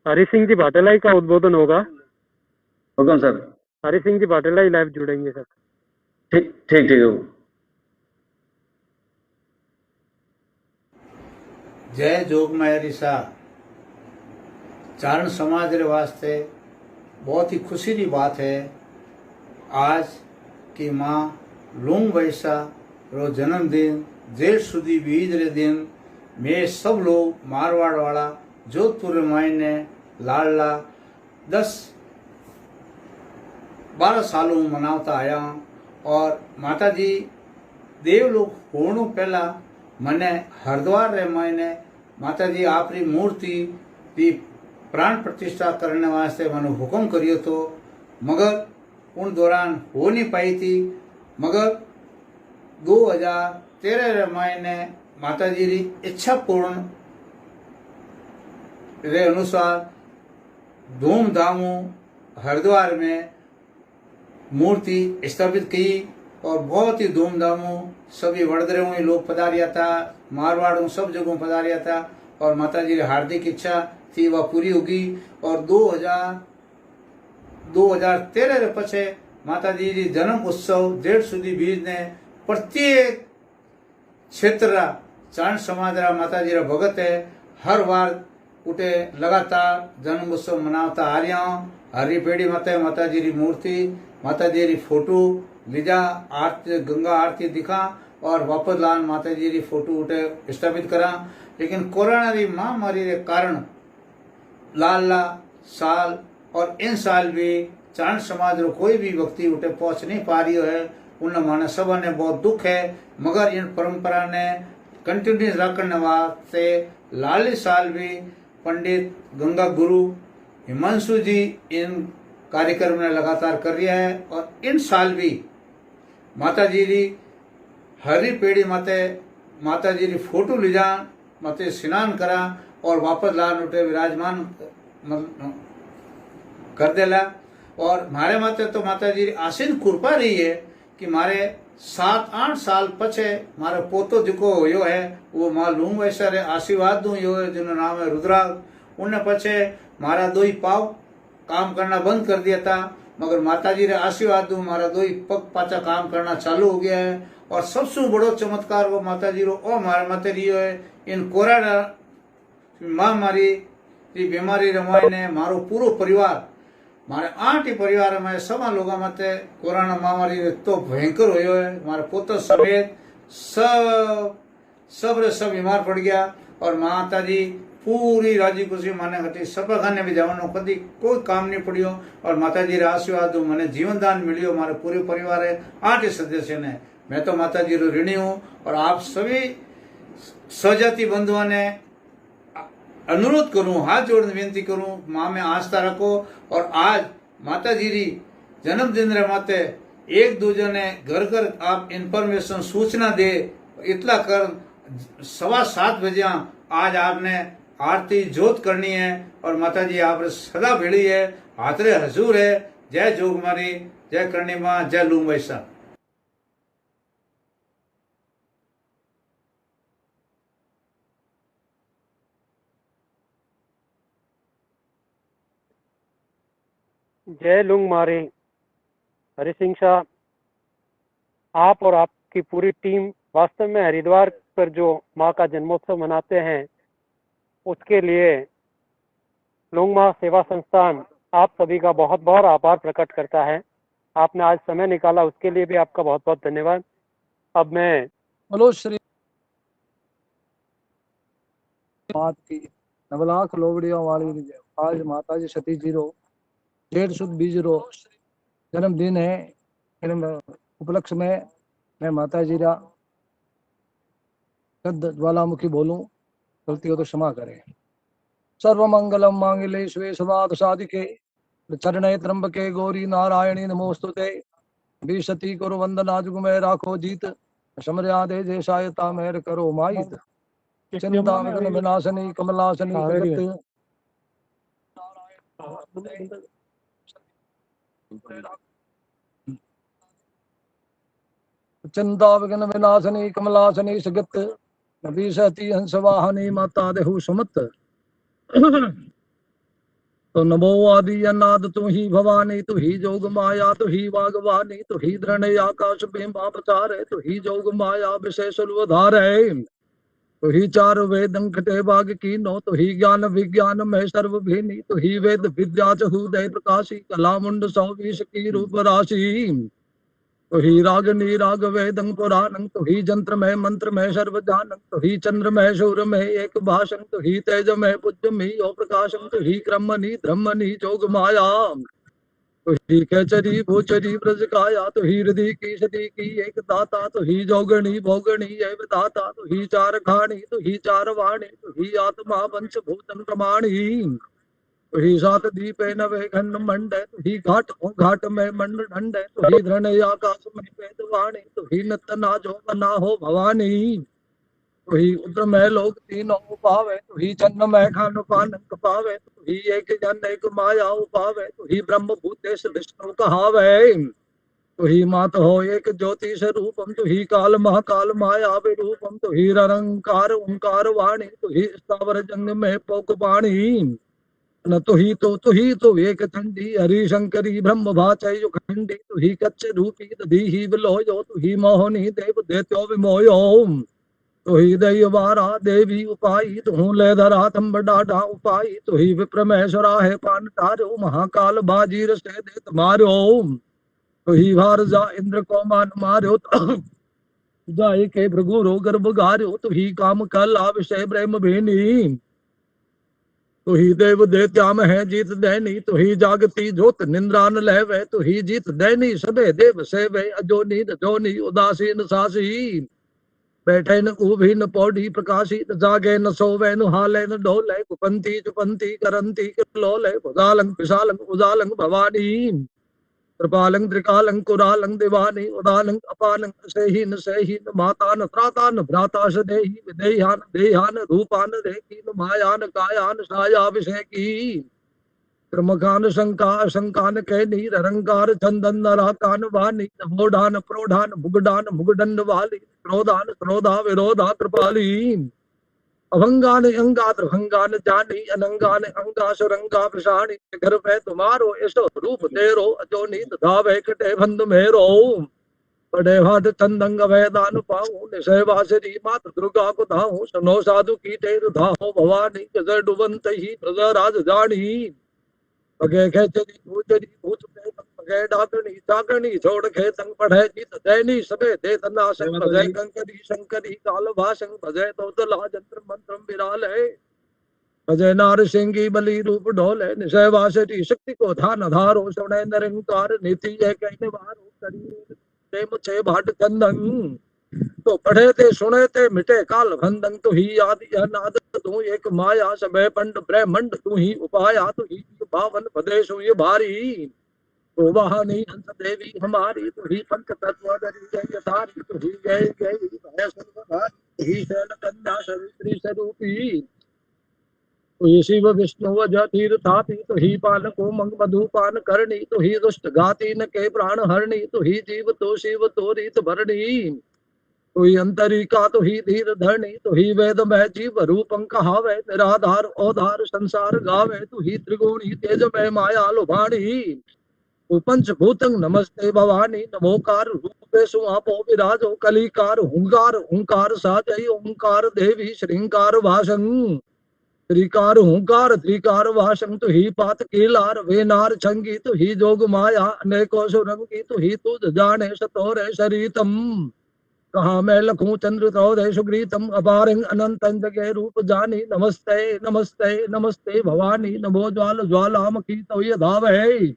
हरि सिंह जी भाटेलाई का उद्बोधन होगा। हुक्म सर। हरि सिंह जी भाटेलाई लाइव जुड़ेंगे सर। ठीक ठीक ठीक है। जय जोगमाया सा चारण समाज रे वास्ते बहुत ही खुशी की बात है आज की माँ लूंग वैसा रो जन्मदिन जेठ सुधी बीज रे दिन में सब लोग मारवाड़ वाला जोधपुर मायने लाडला 10-12 सालों मनावता आया और माता जी देवलोक होने पहला मने हरिद्वार रे मायने माता जी आपरी मूर्ति की प्राण प्रतिष्ठा करने वास्ते मैंने हुक्म करियो तो मगर उन दौरान हो नहीं पाई थी। मगर 2013 रे महीने माता जी की इच्छा पूर्ण रे अनुसार धूमधामों हरिद्वार में मूर्ति स्थापित की और बहुत ही धूमधामों सभी वडोदरा में लोग पधारिया था, मारवाड़ सब जगहों पधारिया था और माता जी की हार्दिक इच्छा थी वह पूरी होगी। और 2013 रे पछे माता जी की जन्म उत्सव जेठ सुधी बीज ने प्रत्येक क्षेत्र चारण समाज रा माता जी रा भगत है हर बार उठे लगातार जन्म उत्सव मनावता आ रहा हूँ। हरी पेड़ी माता जी की मूर्ति माता जी की फोटो लीजा आरती गंगा आरती दिखा और वापस लान माता जी की फोटो उठे स्थापित करा। लेकिन कोरोना की महामारी के कारण लाला साल और इन साल भी चारण समाज रो कोई भी व्यक्ति उठे पहुंच नहीं पा रही है। उन माने सब ने बहुत दुख है मगर इन परंपरा ने कंटिन्यूस रखने वास्ते लाली साल भी पंडित गंगा गुरु हिमांशु जी इन कार्यक्रम ने लगातार कर रहा है। और इन साल भी माता जी की हरी पेड़ी माता जी की फोटो ले जा माते स्नान करा और वापस लान उठे विराजमान कर देला। और मारे माते तो माता जी आसीन कृपा रही है कि मारे 7-8 साल पछे मारे पोतो जिको होयो है वो माँ लूंग वैसा रे आशीर्वाद दूं यो है जिनो नाम है रुद्राग। उनने पछे मारा दो ही पाव काम करना बंद कर दिया था मगर माता जी रे आशीर्वाद दूं मारा दो ही पग पाचा काम करना चालू हो गया है। और सबसे बड़ो चमत्कार वो माता जी रो ओ मारे माते रियो है इन कोरोना महामारी की बीमारी रमाई ने मारो पूरो परिवार मारे 8 ही परिवार में सभी लोगों मते कोरोना महामारी तो भयंकर हो है। मारे पोतो समेत सब बीमार पड़ गया और माता जी पूरी राजी खुशी माने घटी सब खाने भी जवानों कभी कोई काम नहीं पड़ियो और माता जी रे आशीर्वाद मैंने जीवन दान मिलियो मारे पूरे परिवार है 8 सदस्य ने। मैं तो माता जी रो ऋणी हूँ और आप सभी स्वजाति बंधुओं ने अनुरोध करूं हाथ जोड़ विनती करूं माँ में आस्था रखो। और आज माता जी की जन्मदिन रे माते एक दूजे ने घर घर आप इंफॉर्मेशन सूचना दे इतला कर 7:15 बजे आज आपने आरती जोत करनी है और माता जी आप सदा भेड़ी है हाथरे हजूर है। जय जोगमारी जय करणी माँ जय लूंग वैसा। जय लुंग मारे। हरि सिंह शाह, आप और आपकी पूरी टीम वास्तव में हरिद्वार पर जो माँ का जन्मोत्सव मनाते हैं उसके लिए लुंग माँ सेवा संस्थान आप सभी का बहुत बहुत आभार प्रकट करता है। आपने आज समय निकाला उसके लिए भी आपका बहुत बहुत धन्यवाद। अब मैं बोलो श्री मात की नवलाख लोबड़ियों वाली आज माता जी सती जी रो जेठ सुद बीज रो जन्मदिन है। उपलक्ष्य में मैं माता जी रा ज्वालामुखी बोलूं गलती हो तो क्षमा करें। सर्वमंगलम मांगल्ये शिवे सर्वार्थ साधिके चरणे त्र्यंबके गौरी नारायणी नमोस्तुते। विशति करो वंदना जुग में राखो जीत समर्या दे जैसायता मेहर करो माहित। चिंता विघ्न विनाशनी कमलासनी जगत चिंता विघ्न विनाशनी कमलासनी सगत विशति हंस वाहनी माता देहु सुमत। तो नमो आदि अनाद तू ही भवानी, तू ही जोग माया, तू ही वागवानी, तू ही धरण आकाश बिंबा प्रचार, तू ही जोग माया विशेष उधार है। तू ही चार वेद खटे बाग की नो, तू ही ज्ञान विज्ञान में सर्व भिन्नी, तू ही वेद विद्या हृदय प्रकाशी, कला मुंड सौ बीस की रूप राशि। तू ही रागनी राग वेदं पुराणं, तू ही जंत्र में मंत्र में सर्व जानं, तू ही चंद्र में सूर्य में एक भाषं, तू ही तेज में पूज्य में ओ प्रकाशं, तू ही क्रमनी ब्रह्मनी जोग माया। तू ही खेचरी भूचरी ब्रज काया, तू ही हृदय की सती की एक दाता, तू ही जोगणी भोगणी एव दाता, तू ही चार खाणी, तू ही चार वाणी, तू ही आत्मा पंच भूतन प्रमाणी। तू ही सात दीपे नवे खंड मंड, तू ही घाट घाट में मंड ढंड, तू ही धरण आकाश में वेद वाणी, तू ही नत ना जो बना हो भवानी। तू ही उद्र में लोग तीनों उपावे, तू ही जन्म में खान पान पावे, तू ही एक जन एक माया उपावे, तू ही ब्रह्म भूतेश विष्णु कहावे। तू ही मात हो एक ज्योति स्वरूपम, तू ही काल महाकाल माया विरूपम, तू ही निरंकार ओंकार वाणी, तू ही स्थावर जंग में पोक पाणी। न तू ही तो एक चंडी हरि शंकरी ब्रह्म भाचय खंडी, तू ही कच्च रूपी दधी ही विलोयो, तू ही मोहनी देव देत्यो विमोयो। तू ही दैवारा देवी उपाई, तू ले धरा थम्ब डाढ़ा उपाई, तू ही विप्र महेश्वरा है पान तारो, महाकाल बाजीर से देत मारो। तू ही भार जा इंद्र को मान मारो, जाय के भृगु रो गर्भ गारो, तू ही काम कल विषय ब्रह्म भेनी। तू ही देव देत्याम है जीत दैनी, तू ही जागती जोत निंद्रान लहवे, तू ही जीत दैनी सबे देव सेवे, अजोनी जोनी उदासीन सासी। बैठे न ऊभी न पौड़ी प्रकाशी, जागे न सोवे न हाले न डोले, कुपंती चुपंती करंती किलोले, उदालंग विशालंग उजालंग भवानी। कृपालंग त्रिकालंग कुरालंग दिवानी, उदालंग अपालंग सेहीन सेहीन, मातान त्रातान भ्राताश देही, विदेहान देहान रूपान रेखीन, मायान कायान सायाभिषेकी। क्रमकान शंका शंकान कहनी, रंकार चंदन नराकान वानी, मोढ़ान प्रोढ़ान मुगडान मुगडंड वाली, क्रोधान क्रोधा विरोधा कृपाली। अभंगान अंगा त्रिभंगान जानी, अनंगान अंगा सुरंगा प्रसाणी, घर पे तुम्हारो ऐसो रूप तेरो, अजोनी धावे कटे बंद मेरो। बड़े भाट चंदंग वैदान पाऊं, निशय वासरी मात दुर्गा को धाऊं, सुनो साधु की टेर धाहो भवानी, जय डुबंत ही प्रजा राज जानी। पगे खेचरी भूचरी भूत पगे डाकनी चाकनी, छोड़ खेतंग पढ़े जीत दैनी सबे दे तनाशं, भजय कंकरी शंकरी काल भाषं, भजय तो तला जंत्र मंत्रम विराल है। भजय नार सिंगी बलि रूप ढोले, निशय वासरी शक्ति को धान धारो, सुने निरंकार नीति है कहने वारो, करी ते मुझे भाट चंदन। तो पढ़े ते सुने ते मिटे काल भंदन, तू ही आदि अनाद तू एक माया, सबे पंड ब्रह्मंड तू ही उपाया, तू ही बावन प्रदेश ये भारी। तो वाहनी हंस देवी हमारी, तू ही पंच तत्व जय सारी, तू ही जय जय तू ही शैल कन्या सवित्री स्वरूपी। तू ही शिव विष्णु तीर थापी, तू ही पालको मंग मधुपान करणी, तू ही दुष्ट घाती न के प्राण हरणी, तू ही जीव तो शिव तो रीत भरणी। तू ही अंतरिका तू ही धीर धरणी, तू ही वेद में जीव रूपं कहावे, निराधार ओधार संसार गावे, तू ही त्रिगुणी तेज में माया लुभाणी। तू पंचभूतं नमस्ते भवानी, नमोकार रूपे सुआपो विराजो, कलिकार हुंकार हुंकार साजय ओंकार देवी श्रृंकार भाषं। त्रिकार हुंकार त्रिकार भाषं, तू ही पात कीलार वेनार छंगी, तू ही जोग माया अनेको सुरंगी, तू ही तुझ जाने सतोरे शरीतम। कहा मैं लखूं चंद्र तोदय सुग्रीतम, अपारंग अनंत जगे रूप जानी, नमस्ते नमस्ते नमस्ते भवानी, नमो ज्वाल ज्वालामुखी तो ये धावे।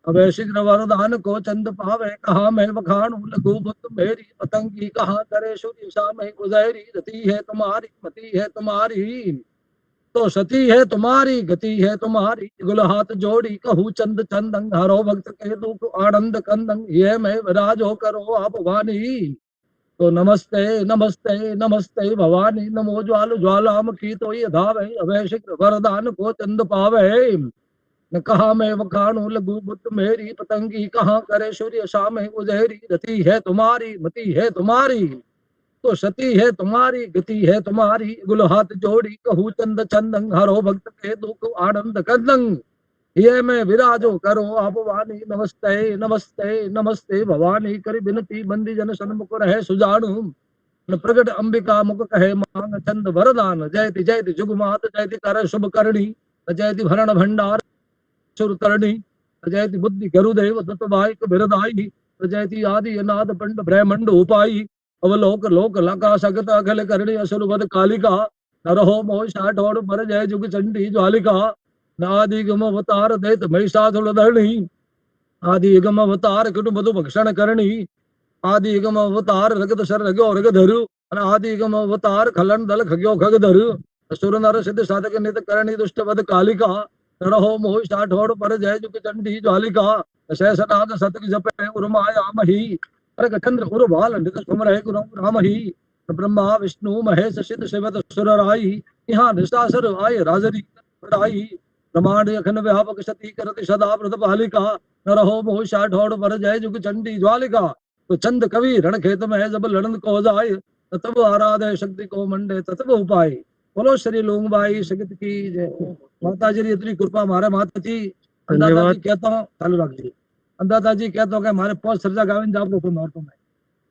अबे शीघ्र वरदान को चंद पावे, कहा मैं बखानू लघु बुद्ध मेरी, पतंगी कहा करे सूर्य सा में गुजैरी, गति है तुम्हारी मति है तुम्हारी, तो सती है तुम्हारी गति है तुम्हारी। गुल हाथ जोड़ी कहू चंद चंदंग, हरो भक्त के दुख आनंद कंदंग, ये मैं विराजो करो आप वाणी। तो नमस्ते नमस्ते नमस्ते भवानी, नमो ज्वाल ज्वालामुखी तो ये धावे, अभय शीघ्र वरदान को चंद पावे। न कहा मैं वखाणु लघु बुद्ध मेरी, पतंगी कहाँ करे सूर्य सामे उजहरी, गति है तुम्हारी मति है तुम्हारी, तो सती है तुम्हारी गति है तुम्हारी। गुल हाथ जोड़ी कहू चंद चंदंग, हरो भक्त के दुख आनंद कंदंग, ये मैं विराजो करो आप वाणी नमस्ते नमस्ते नमस्ते भवानी करी बिनती बंदी जन सन्मुख रहे सुजानु प्रगट अंबिका मुख कहे मांग चंद वरदान जयति जयति जुगमात जयति कर शुभ करणी जयति भरण भंडार सुर करणी जयति बुद्धि गरुदेव दत्त भाई बिरदाई जयति आदि अनाद पंड ब्रह्मंड उपाई अवलोक लोक लका सगत अखिल करणी असुर वध कालिका नरहो मोह षाठोड़ पर जय जुग चंडी ज्वालिका नादि गम अवतार देत महिषासुर धरणी आदि गम अवतार किटु मधु भक्षण करणी आदि गम अवतार रगत सर रगो रग धरु आदि गम अवतार खलन दल खग्यो खग धरु सुर नर सिद्ध साधक नित करणी दुष्ट वध कालिका नरहो मोह षाठोड़ पर जय जुग चंडी ज्वालिका सहस नाद सतक जपे उर्माया मही अरग चंद्र उर बाल नित सुमरहि गुरु रामहि ब्रह्मा विष्णु महेश सिद्ध शिवत सुर राई यहाँ निशासर आय राजरी राई ब्रह्मांड अखंड व्यापक सती करति सदा प्रतपालिका नरहो मोह षाठोड़ पर जय जुग चंडी ज्वालिका तो चंद कवि रण खेत में जब लड़न को जाए तब आराधे शक्ति को मंडे तब उपाय बोलो श्री लूंगबाई शगत की जय माता जी इतनी कृपा हमारे माता जी अंदाता जी कहता हूँ चालू रख दी अंदाता जी कहता हूँ कि हमारे पांच सर्जा गाविन जाप को नौटों में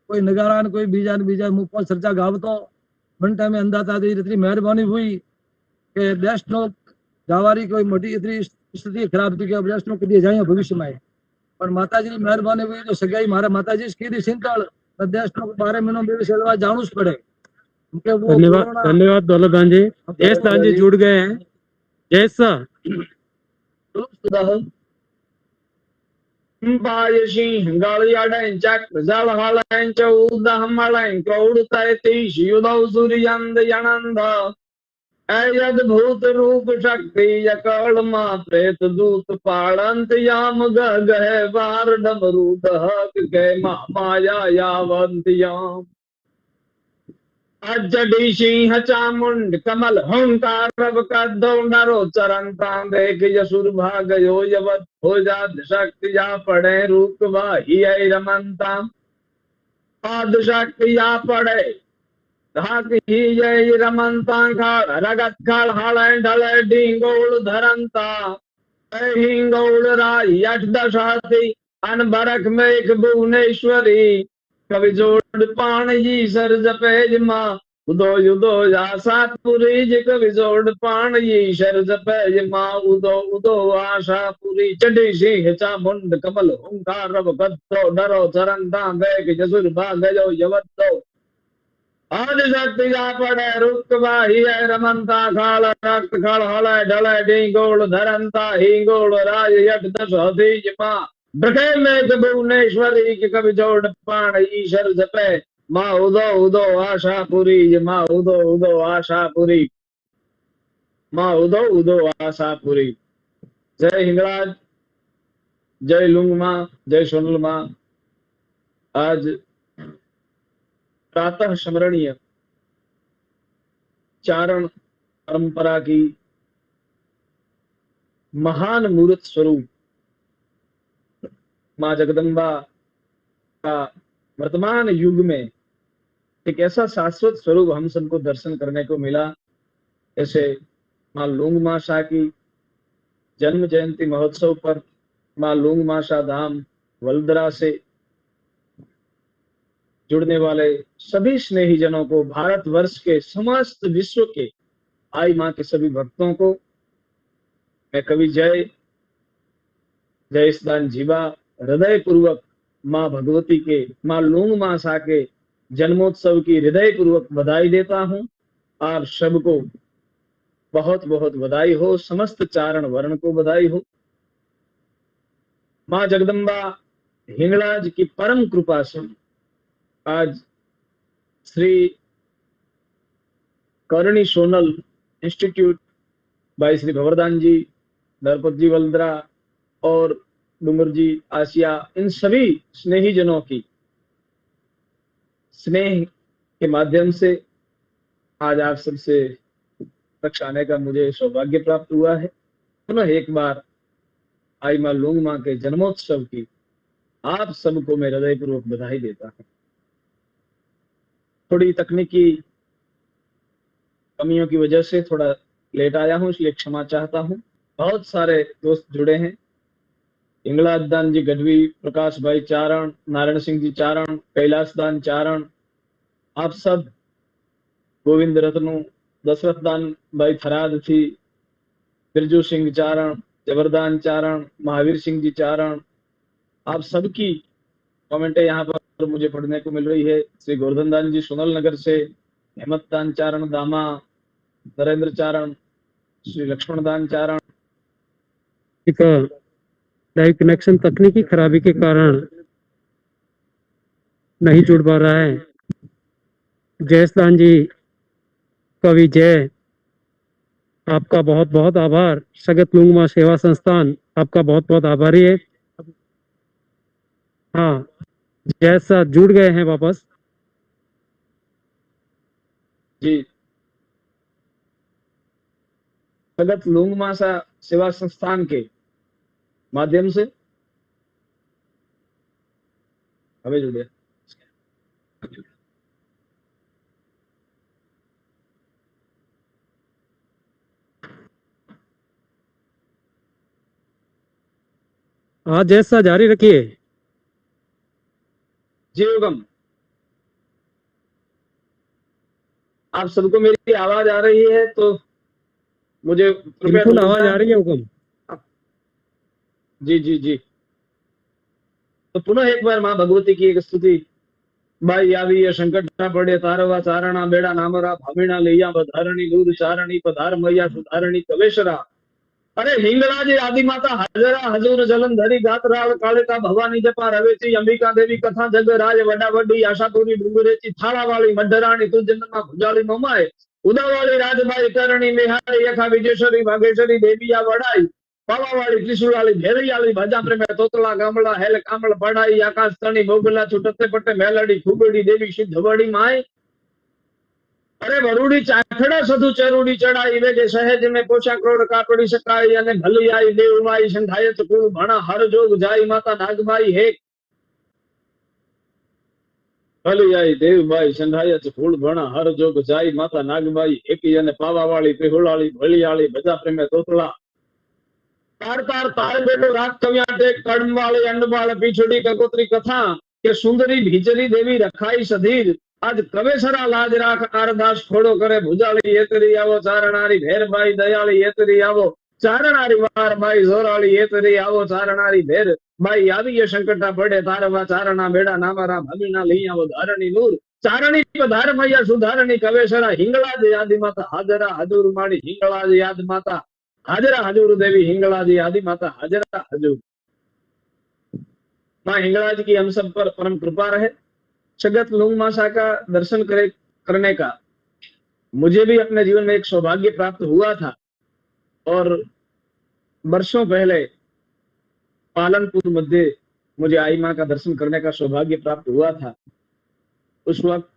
कोई नगारान कोई बीजान मुंह पांच सर्जा गाव तो मन टाइम में अंदाता जी इतनी मेहरबानी हुई कि देश नो जावारी कोई मोटी इतनी स्थिति खराब थी कि देश नो कभी जाए भविष्य में पर माता जी मेहरबानी हुई जो सगाई मारे माता जी की सिंतल देश नो 12 महीनों में सेवा जानू पड़े धन्यवाद धन्यवाद दौलतदान जी जयस दान जी जुड़ गए हैं जयस सिंह गालियाडें चक्र जल हलें चौदह मलें कौड़ तैतीस युधौ सूर्यंद यनंद अद्भुत रूप शक्ति यकल मा प्रेत दूत पालंत याम गहे बार डमरू दहक के माया यावंत याम अजडी सिंह चामुंड कमल हंकार कदो नरो चरंता देख यसुर भागयो यवत हो जात शक्ति या पड़े रूप वाही रमंता आद शक्ति या पड़े धाक ही जय रमंता खाल रगत खाल हले ढले ढींगोल धरंता हिंगोल राय अठ दशाती अनबरक मेघ भुवनेश्वरी कवि जोड़ पाण जी सर जपे माँ उदो युदो आशा पुरी जी कवि जोड़ पाण जी सर जपे माँ उदो उदो आशा पुरी चढ़ी सिंह चामुंड कमल हुंकार रब कद्दो डरो चरंता देख जसुर भागयो यवत्तो आदि शक्ति जा पड़े रुक वाही रमंता खाल रक्त खल हले ढले ढींगोल धरंता हिंगोल राज यट दस हथीज माँ ब्रखे में भुवनेश्वरी के कवि जोड़ पाण ईश्वर जपे माँ उदो उदो आशापुरी माँ उदो उदो आशापुरी माँ उदो उदो आशापुरी जय हिंगराज जय लुंग माँ जय सोनल माँ आज प्रातः स्मरणीय चारण परंपरा की महान मूर्त स्वरूप माँ जगदम्बा का वर्तमान युग में एक ऐसा शाश्वत स्वरूप हम सबको दर्शन करने को मिला। ऐसे माँ लूंग माशा की जन्म जयंती महोत्सव पर माँ लूंग माशा धाम वल्दरा से जुड़ने वाले सभी स्नेही जनों को, भारतवर्ष के समस्त विश्व के आई माँ के सभी भक्तों को मैं कवि जय जयसदान जीवा हृदय पूर्वक माँ भगवती के, माँ लूंग माशा के जन्मोत्सव की हृदय पूर्वक बधाई देता हूँ। आप सबको बहुत बहुत बधाई हो, समस्त चारण वर्ण को बधाई हो। माँ जगदम्बा हिंगलाज की परम कृपा से आज श्री करणी सोनल इंस्टीट्यूट बाई श्री भवरदान जी, नरपत जी वल्दरा और डूंगर जी आसिया, इन सभी स्नेही जनों की स्नेह के माध्यम से आज आप सबसे रक्षाने का मुझे सौभाग्य प्राप्त हुआ है। पुनः एक बार आई माँ लूंग माँ के जन्मोत्सव की आप सबको मैं हृदय पूर्वक बधाई देता हूँ। थोड़ी तकनीकी कमियों की वजह से थोड़ा लेट आया हूँ, इसलिए क्षमा चाहता हूँ। बहुत सारे दोस्त जुड़े हैं। इंगलाज दान जी गढ़वी, प्रकाश भाई चारण, नारायण सिंह जी चारण, कैलाश दान चारण, आप सब, गोविंद रत्नु, दशरथ दान भाई थराद थी, बिरजू सिंह चारण, जबरदान चारण, महावीर सिंह जी चारण, आप सबकी कमेंटें यहाँ पर मुझे पढ़ने को मिल रही है। श्री गोवर्धन दान जी सोनल नगर से, हेमंत दान चारण दामा, नरेंद्र चारण, श्री लक्ष्मण दान चारण। लाइव कनेक्शन तकनीकी खराबी के कारण नहीं जुड़ पा रहा है। जयस्तान जी कवि जय, आपका बहुत बहुत आभार। सगत लुंगमा सेवा संस्थान आपका बहुत बहुत आभारी है। हाँ, जैसा जुड़ गए हैं वापस। जी, सगत लुंगमा सेवा संस्थान के माध्यम से हमें जुड़े। हाँ, जैसा जारी रखिए। जी हुकम, आप सबको मेरी आवाज आ रही है तो मुझे बिल्कुल आवाज आ रही है हुकम। जी जी जी। तो पुनः एक बार माँ भगवती की एक स्तुति। बाई आवी ये संकट ना पड़े तारवा चारणा बेड़ा नामरा भामिना लिया बधारणी दूध चारणी पधार मैया सुधारणी कवेशरा। अरे हिंगलाज आदि माता हजरा हजूर जलंधरी गातराल कालिका भवानी जपा रवेची अंबिका देवी कथा जग राज वडा वडी आशापुरी डुंगरेची थाला वाली मड्डराणी तू जन्मा भुजाली ममाए उदावाली राजबाई करणी मेहारी यखा विजेश्वरी भागेश्वरी देविया वडाई पावावाली त्रिशूलाली भेरियाली भजा प्रेम तोतला गामला हेल कामल पढ़ाई आकाश तणी बोगला छुटते पट्टे मेलड़ी खूबड़ी देवी सिद्ध वडी माई। अरे वरुड़ी चाखड़ा सधु चरुड़ी चढ़ाई वे के सहज में पोछा क्रोड़ कापड़ी सकाई अने भली आई देवमाई संधायत कुल भणा हर जोग जाई माता नागमाई हे। भली आई देवमाई संधायत कुल भणा हर जोग जाई माता नागमाई एकी अने पावावाली पेहुलाली भलियाली भजा प्रेम तोतला तार तार तार बेटो रात कव्या टेक कड़म वाले अंडवाल पीछड़ी ककोत्री कथा के सुंदरी भीचरी देवी रखाई सधीर आज कवेसरा लाज राख आरदास खोड़ो करे भुजाली एतरी आवो चारणारी भेर बाई दयाली एतरी आवो चारणारी वार बाई जोराली एतरी आवो चारणारी भेर बाई आवी ये संकटा पड़े तारवा चारणा बेड़ा नामारा भामीना ली आवो धारणी नूर चारणी पधार मैया सुधारणी कवेसरा हिंगलाज आदि माता हाजरा हजूर माणी हिंगलाज याद माता हाजरा हजूर देवी हिंगलाज आदि माता हाजरा हजूर। माँ हिंगलाज की हम सब पर परम कृपा रहे। सगत लुंग मासा का दर्शन करने का मुझे भी अपने जीवन में एक सौभाग्य प्राप्त हुआ था और वर्षों पहले पालनपुर मध्य मुझे आई माँ का दर्शन करने का सौभाग्य प्राप्त हुआ था। उस वक्त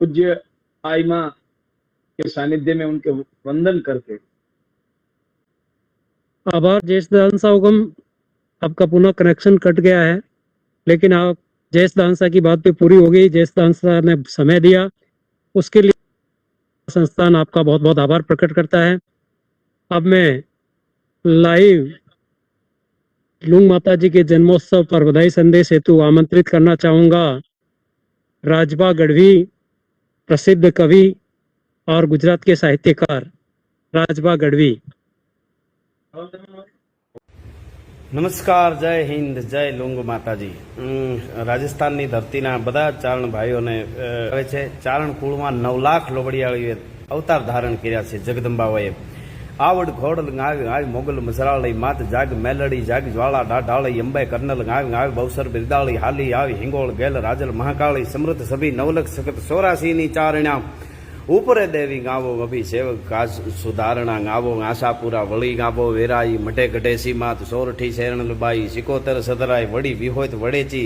पूज्य आई माँ के सानिध्य में उनके वंदन करके आभार जयसदान सा हुकम। आपका पुनः कनेक्शन कट गया है, लेकिन आप जयसदान सा की बात पे पूरी हो गई। जयसदान सा ने समय दिया, उसके लिए संस्थान आपका बहुत बहुत आभार प्रकट करता है। अब मैं लाइव लुंग माता जी के जन्मोत्सव पर बधाई संदेश हेतु आमंत्रित करना चाहूंगा राजबा गढ़वी, प्रसिद्ध कवि और गुजरात के साहित्यकार राजबा गढ़वी। નમસ્કાર, જય હિન્દ, જય લુંગ માતાજી। રાજસ્થાનની ધરતીના બધા ચારણ ભાઈઓને આવે છે। ચારણ કુળમાં 9 લાખ લોબડિયાળીઓએ અવતાર ધારણ કર્યા છે। જગદંબાઓએ આવડ ઘોડલ ગાવી આવી મોગલ મસરાળી માત જાગ મેલડી જાગ જ્વાળા ડાઢાળી અંબે કર્નલ ગાવી આવી બવસર બિરદાળી હાલી આવી હિંગોળ ગેલ રાજલ મહાકાળી સમૃદ્ધ સભી 9 લખ સખત 84ની ચારણા ऊपरे देवी गावो अभी सेवक काज सुधारणा गावो आशापुरा वली गावो वेराई मटे गटेसी मात सोरठी शरण बाई सिकोतर सदराय वड़ी विहोत वड़ेची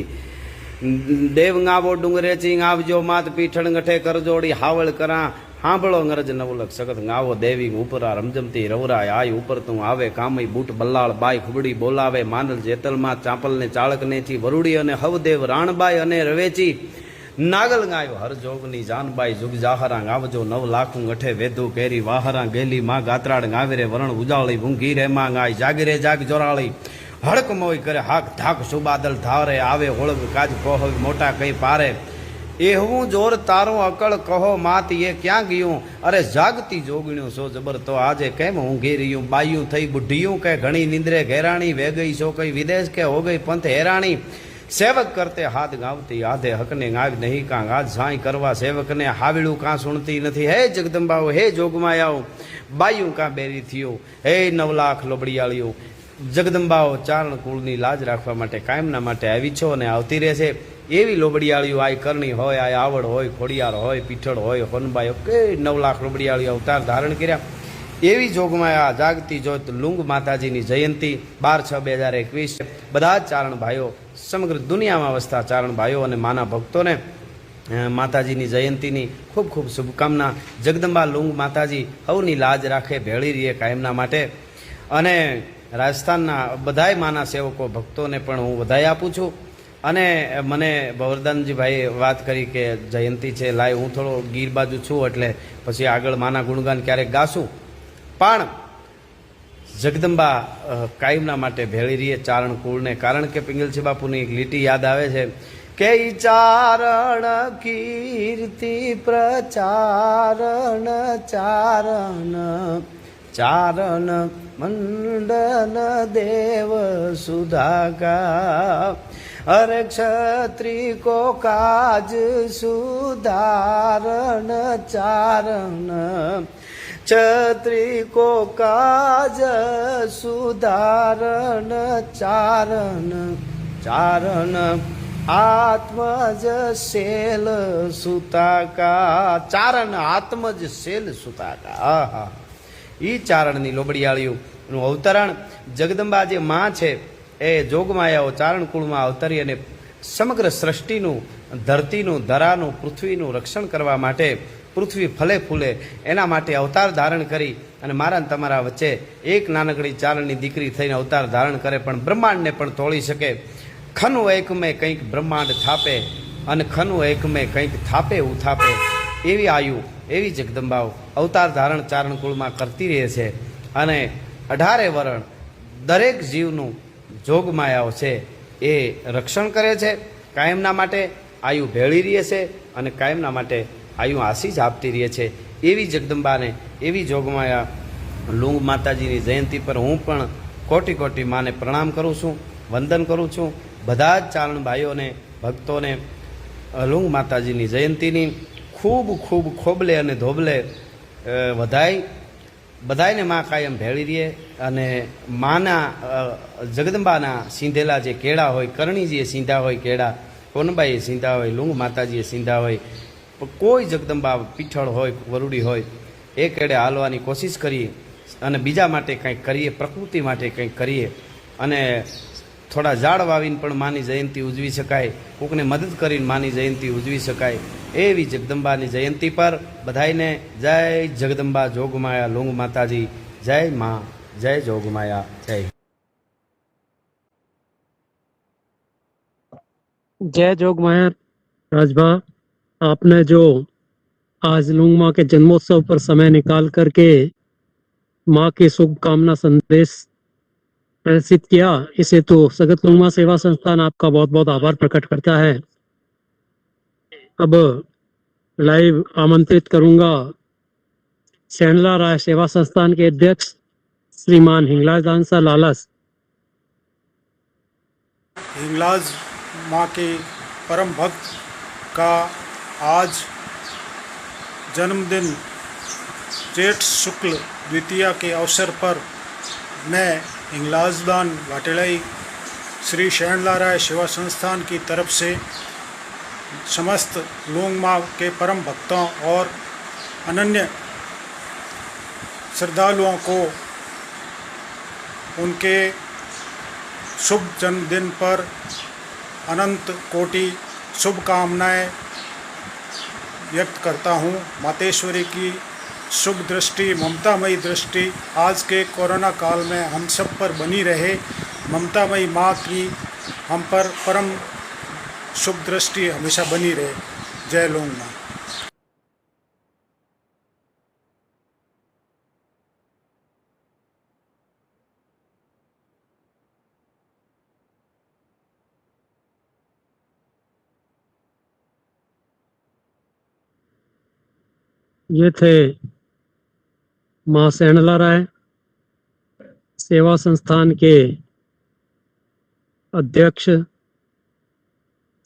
देव गावो डुंगरेची गावजो मात पीठण गठे करजोड़ी हावल करा हांभळो गरज 9 लख सखत गावो देवी ऊपरा रमजमती रवराय आई ऊपर तू आवे कामई बूट बल्लाळ बाई खुबड़ी बोलावे मानल जेतल मात चांपल ने चाळक नेची वरुड़ी अने हवदेव राणबाई अने रवेची નાગલ ગાયો હર જોગની જાનબાઈ જુગ જાહરા ગાવજો 9 લાખું ગઠે વેધુ કેરી વાહરા ગેલી માં ગાત્રાડ ગાવેરે વરણ ઉજાળી ભૂંગી રે માં ગાય જાગીરે જાગ જોરાળી હડક મોય કરે હાક ધાક સુબાદલ ધારે આવે હોળગ કાજ કોહ મોટા કઈ પારે એવું જોર તારો અકળ કહો માત એ ક્યાં ગયું અરે જાગતી જોગણ્યું સો જબર તો આજે કેમ ઊંઘી રહ્યું બાયું થઈ બુઢિયું કે ઘણી નિંદ્રે ઘેરાણી વે ગઈ સો કઈ વિદેશ કે હો ગઈ પંથ હેરાણી સેવક કરતે હાથ ગાવતી આધે હકને ગાવ નહીં કાં આજ સાંઈ કરવા સેવકને હાવીળું કાં સુણતી નથી હે જગદંબાઓ હે જોગમાયાઓ બાયું કાં બેરી થયો હે 9 લાખ લોબડિયાળીઓ જગદંબાઓ ચારણ કુળની લાજ રાખવા માટે કાયમના માટે આવી છો અને આવતી રહેશે એવી લોબડિયાળીઓ આ કરણી હોય આ આવડ હોય ખોડિયાર હોય પીઠળ હોય હોનબાઈ કે 9 લાખ લોબડિયાળીઓ અવતાર ધારણ કર્યા એવી જોગમાયા જાગતી જોત લુંગ માતાજીની જયંતી 12/6/2021 બધા જ ચારણ ભાઈઓ સમગ્ર દુનિયામાં વસતા ચારણ ભાઈઓ અને માના ભક્તોને માતાજીની જયંતીની ખૂબ ખૂબ શુભકામના જગદંબા લુંગ માતાજી હવની લાજ રાખે ભેળી રહીએ કાયમના માટે અને રાજસ્થાનના બધાય માના સેવકો ભક્તોને પણ હું વધાઈ આપું છું અને મને ભવરદાનજીભાઈએ વાત કરી કે જયંતી છે લાય હું થોડો ગીર બાજુ છું એટલે પછી આગળ માના ગુણગાન ક્યારેક ગાશું પણ જગદંબા કાયમના માટે ભેળી રહીએ ચારણ કુળને કારણ કે પિંગલજી બાપુની એક લીટી યાદ આવે છે કે ચારણ કીર્તિ પ્રચારણ ચારણ ચારણ મંડલ દેવ સુધાકા અરે ક્ષત્રિ કો કાજ સુધારણ ચારણ ક્ષત્રિ કો કાજ સુધારણ ચારણ ચારણ આત્મજ શેલ સુતાકા ચારણ આત્મજ શેલ સુતાકા આહા ઈ ચારણની લોબડિયાળીઓનું અવતરણ જગદંબા જે માં છે એ જોગમાયાઓ ચારણ કુળમાં અવતરી અને સમગ્ર સૃષ્ટિનું ધરતીનું ધરાનું પૃથ્વીનું રક્ષણ કરવા માટે પૃથ્વી ફલે ફૂલે એના માટે અવતાર ધારણ કરી અને મારા ને તમારા વચ્ચે એક નાનકડી ચારણની દીકરી થઈને અવતાર ધારણ કરે પણ બ્રહ્માંડને પણ તોડી શકે ખનું એકમેં કંઈક બ્રહ્માંડ થાપે અને ખનું એકમેં કંઈક થાપે ઉથાપે એવી આયુ એવી જગદંબાઓ અવતાર ધારણ ચારણ કુળમાં કરતી રહે છે અને 18 વરણ દરેક જીવનું જોગમાયાઓ છે એ રક્ષણ કરે છે કાયમના માટે આયુ ભેળી રહે છે અને કાયમના માટે આયુ આશીષ આપતી રહે છે એવી જગદંબાને એવી જોગમાયા લુંગ માતાજીની જયંતી પર હું પણ કોટી કોટી માને પ્રણામ કરું છું વંદન કરું છું બધા જ ચારણ ભાઈઓને ભક્તોને લુંગ માતાજીની જયંતીની ખૂબ ખૂબ ખોબલે અને ધોબલે વધાઈ બધાયને માં કાયમ ભેળી રહીએ અને માના જગદંબાના સીંધેલા જે કેળા હોય કરણીજીએ સીંધા હોય કેળા કોનબાઈએ સીંધા હોય લુંગ માતાજીએ સીંધા હોય કોઈ જગદંબા પીઠળ હોય વરુડી હોય એ કેળે હાલવાની કોશિશ કરીએ અને બીજા માટે કંઈક કરીએ પ્રકૃતિ માટે કંઈક કરીએ અને થોડા ઝાડ વાવીને પણ માની જયંતી ઉજવી શકાય કોકને મદદ કરીને માની જયંતી ઉજવી શકાય એવી જગદંબાની જયંતી પર બધાઈને જય જગદંબા જોગમાયા લુંગ માતાજી જય માં જય જોગમાયા जय जोगमाया राजभा आपने जो आज लूंग माँ के जन्मोत्सव पर समय निकाल करके माँ के शुभकामना संदेश प्रेषित किया इसे तो सगत लूंग माँ सेवा संस्थान आपका बहुत बहुत आभार प्रकट करता है। अब लाइव आमंत्रित करूंगा सेंडला राय सेवा संस्थान के अध्यक्ष श्रीमान हिंगलाज दानसा लालस। हिंगलाज माँ के परम भक्त का आज जन्मदिन जेठ शुक्ल द्वितीया के अवसर पर मैं हिंगलाजदान वाटेलाई श्री शरणलाराय सेवा संस्थान की तरफ से समस्त लूंग माँ के परम भक्तों और अनन्य श्रद्धालुओं को उनके शुभ जन्मदिन पर अनंत कोटि शुभकामनाएं व्यक्त करता हूँ। मातेश्वरी की शुभ दृष्टि ममतामयी दृष्टि आज के कोरोना काल में हम सब पर बनी रहे। ममतामयी माँ की हम पर परम शुभ दृष्टि हमेशा बनी रहे। जय लूंग माँ। ये थे माँ सैनला राय, सेवा संस्थान के अध्यक्ष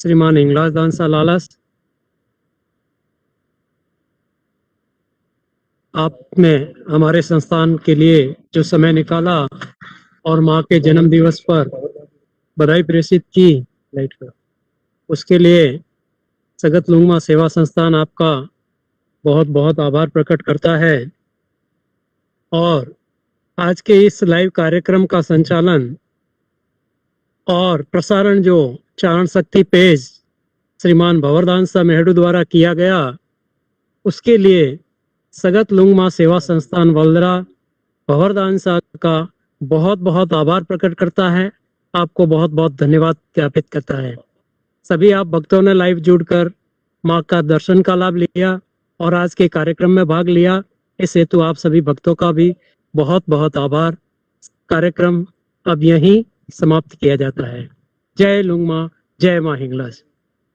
श्रीमान हिंगलाज दांसा लालस। आपने हमारे संस्थान के लिए जो समय निकाला और माँ के जन्म दिवस पर बधाई प्रेषित की, उसके लिए सगत लुंगमा सेवा संस्थान आपका बहुत बहुत आभार प्रकट करता है। और आज के इस लाइव कार्यक्रम का संचालन और प्रसारण जो चारण शक्ति पेज श्रीमान भंवरदास मेहड़ू द्वारा किया गया, उसके लिए सगत लुंगमा सेवा संस्थान वल्दरा भंवरदास का बहुत बहुत आभार प्रकट करता है, आपको बहुत बहुत धन्यवाद ज्ञापित करता है। सभी आप भक्तों ने लाइव जुड़कर माँ का दर्शन का लाभ लिया और आज के कार्यक्रम में भाग लिया, इस हेतु आप सभी भक्तों का भी बहुत बहुत आभार। कार्यक्रम अब यहीं समाप्त किया जाता है। जय लुंगमा, जय माँ हिंगलाज।